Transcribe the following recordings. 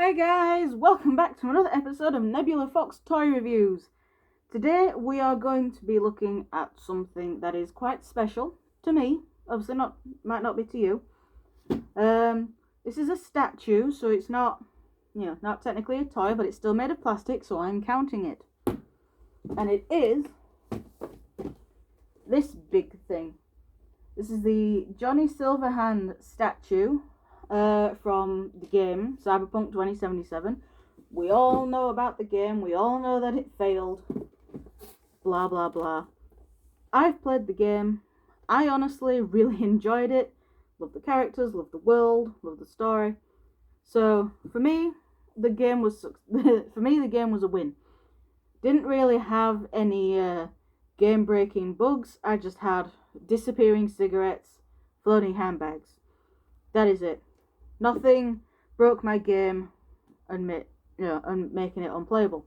Hi guys, welcome back to another episode of Nebula Fox Toy Reviews. Today we are going to be looking at something that is quite special to me. Obviously might not be to you. This is a statue, so it's not technically a toy, but it's still made of plastic, so I'm counting it. And it is this big thing. This is the Johnny Silverhand statue from the game Cyberpunk 2077. We all know about the game. We all know that it failed. Blah blah blah. I've played the game. I honestly really enjoyed it. Love the characters, love the world, love the story. So for me, the game was a win. Didn't really have any game-breaking bugs. I just had disappearing cigarettes, floating handbags. That is it. Nothing broke my game and making it unplayable.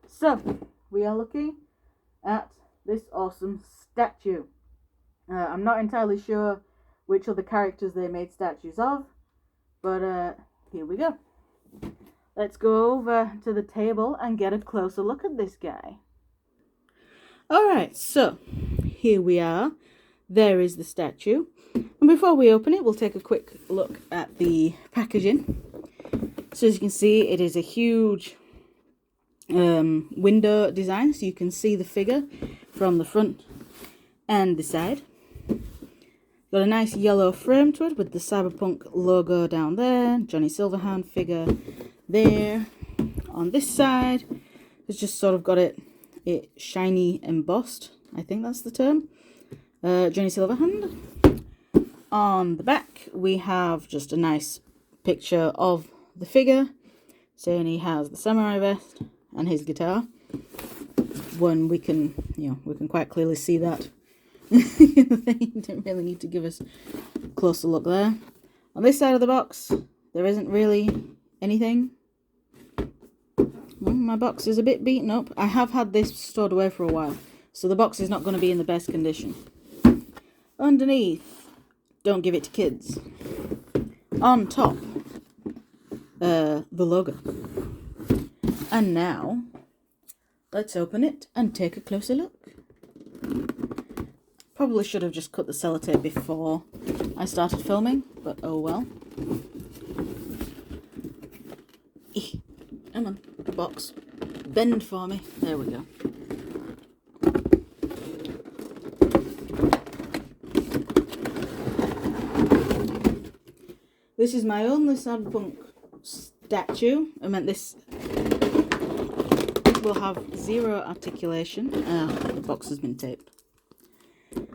So we are looking at this awesome statue. I'm not entirely sure which other characters they made statues of, but here we go. Let's go over to the table and get a closer look at this guy. Alright, so here we are. There is the statue. And before we open it, we'll take a quick look at the packaging. So as you can see, it is a huge window design, so you can see the figure from the front and the side. Got a nice yellow frame to it with the Cyberpunk logo down there, Johnny Silverhand figure there. On this side, it's just sort of got it shiny embossed, I think that's the term. Johnny Silverhand. On the back, we have just a nice picture of the figure, saying he has the samurai vest and his guitar. When we can quite clearly see that. You don't really need to give us a closer look there. On this side of the box, there isn't really anything. Well, my box is a bit beaten up. I have had this stored away for a while, so the box is not going to be in the best condition. Underneath, don't give it to kids. On top, the logo. And now, let's open it and take a closer look. Probably should have just cut the sellotape before I started filming, but oh well. Come on, box. Bend for me. There we go. This is my only Cyberpunk statue. I meant this will have zero articulation. The box has been taped.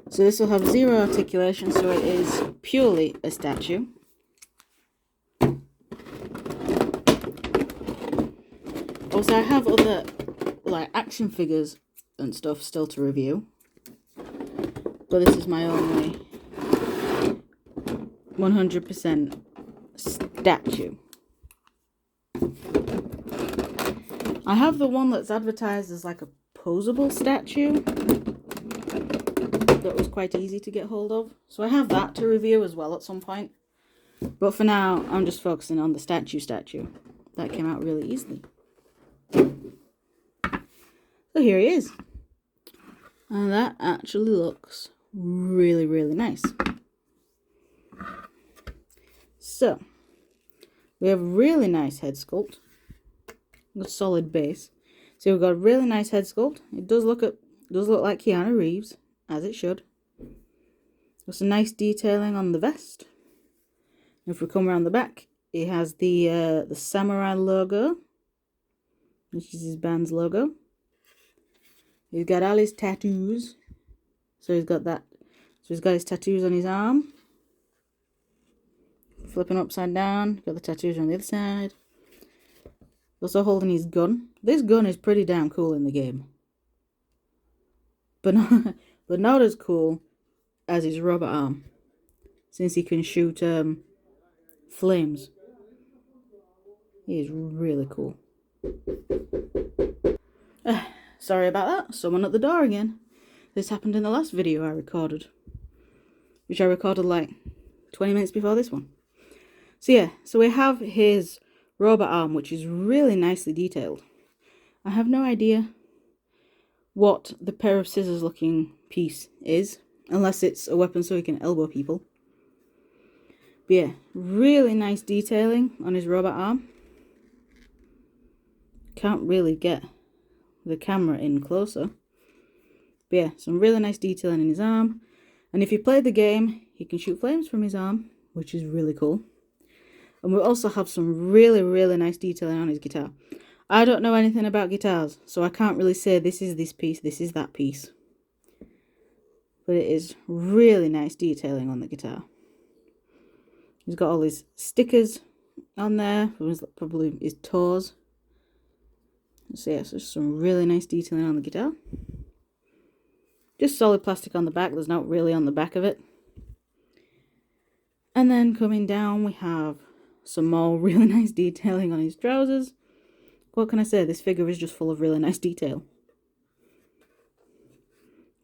So this will have zero articulation, so it is purely a statue. Also, I have other action figures and stuff still to review, but this is my only 100% statue. I have the one that's advertised as like a posable statue that was quite easy to get hold of, so I have that to review as well at some point. But for now, I'm just focusing on the statue. That came out really easily. So here he is. And that actually looks really, really nice. So, we have a really nice head sculpt. A solid base. So we've got a really nice head sculpt. It does look like Keanu Reeves, as it should. There's some nice detailing on the vest. If we come around the back, it has the samurai logo, which is his band's logo. He's got all his tattoos. So he's got that. So he's got his tattoos on his arm. Flipping upside down. Got the tattoos on the other side. Also holding his gun. This gun is pretty damn cool in the game. But not as cool as his robot arm. Since he can shoot flames. He is really cool. Sorry about that. Someone at the door again. This happened in the last video I recorded. Which I recorded like 20 minutes before this one. So yeah, so we have his robot arm, which is really nicely detailed. I have no idea what the pair of scissors looking piece is, unless it's a weapon so he can elbow people. But yeah, really nice detailing on his robot arm. Can't really get the camera in closer. But yeah, some really nice detailing in his arm. And if you play the game, he can shoot flames from his arm, which is really cool. And we also have some really, really nice detailing on his guitar. I don't know anything about guitars, so I can't really say this is this piece, this is that piece. But it is really nice detailing on the guitar. He's got all his stickers on there, probably his toes. So yeah, so some really nice detailing on the guitar. Just solid plastic on the back, there's not really on the back of it. And then coming down we have some more really nice detailing on his trousers. What can I say, this figure is just full of really nice detail.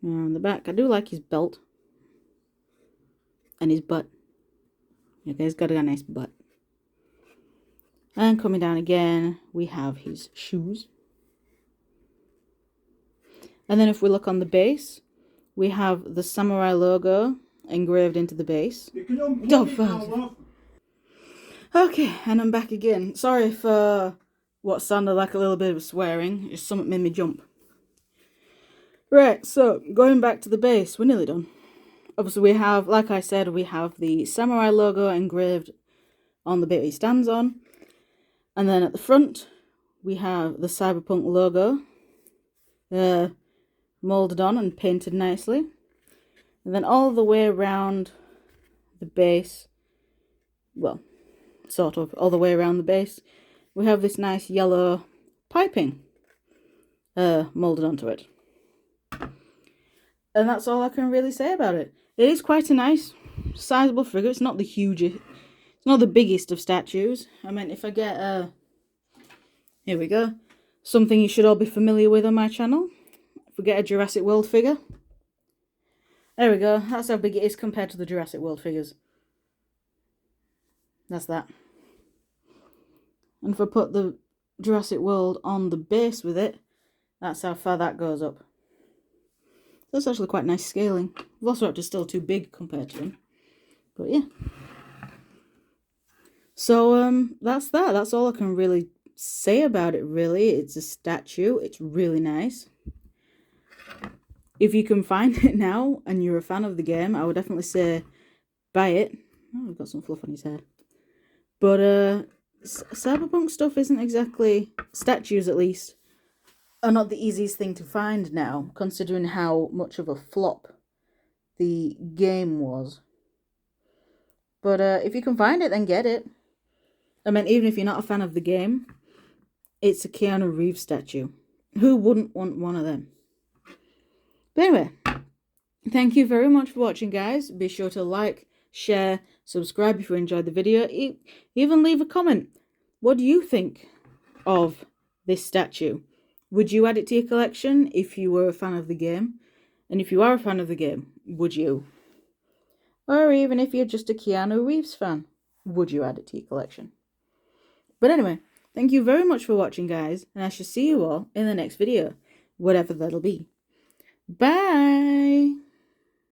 And on the back, I do like his belt. And his butt. Okay, he's got a nice butt. And coming down again, we have his shoes. And then if we look on the base, we have the samurai logo engraved into the base. Okay, and I'm back again. Sorry for what sounded like a little bit of swearing. Just something made me jump. Right, so going back to the base, we're nearly done. Obviously we have, like I said, we have the samurai logo engraved on the bit he stands on. And then at the front, we have the Cyberpunk logo. Moulded on and painted nicely. And then all the way around the base, well, sort of all the way around the base, we have this nice yellow piping moulded onto it. And that's all I can really say about it. It is quite a nice, sizable figure. It's not the hugest, it's not the biggest of statues. I mean, if I get here we go, something you should all be familiar with on my channel. If we get a Jurassic World figure. There we go. That's how big it is compared to the Jurassic World figures. That's that. And if I put the Jurassic World on the base with it, that's how far that goes up. That's actually quite nice scaling. Velociraptor's still too big compared to him. But yeah. So that's that. That's all I can really say about it, really. It's a statue. It's really nice. If you can find it now and you're a fan of the game, I would definitely say buy it. Oh, I've got some fluff on his head. But Cyberpunk stuff isn't exactly, statues at least, are not the easiest thing to find now, considering how much of a flop the game was. But if you can find it, then get it. I mean, even if you're not a fan of the game, it's a Keanu Reeves statue. Who wouldn't want one of them? But anyway, thank you very much for watching, guys. Be sure to like, share, subscribe if you enjoyed the video. Even leave a comment. What do you think of this statue? Would you add it to your collection if you were a fan of the game? And if you are a fan of the game, would you? Or even if you're just a Keanu Reeves fan, would you add it to your collection? But anyway, thank you very much for watching, guys. And I shall see you all in the next video, whatever that'll be. Bye!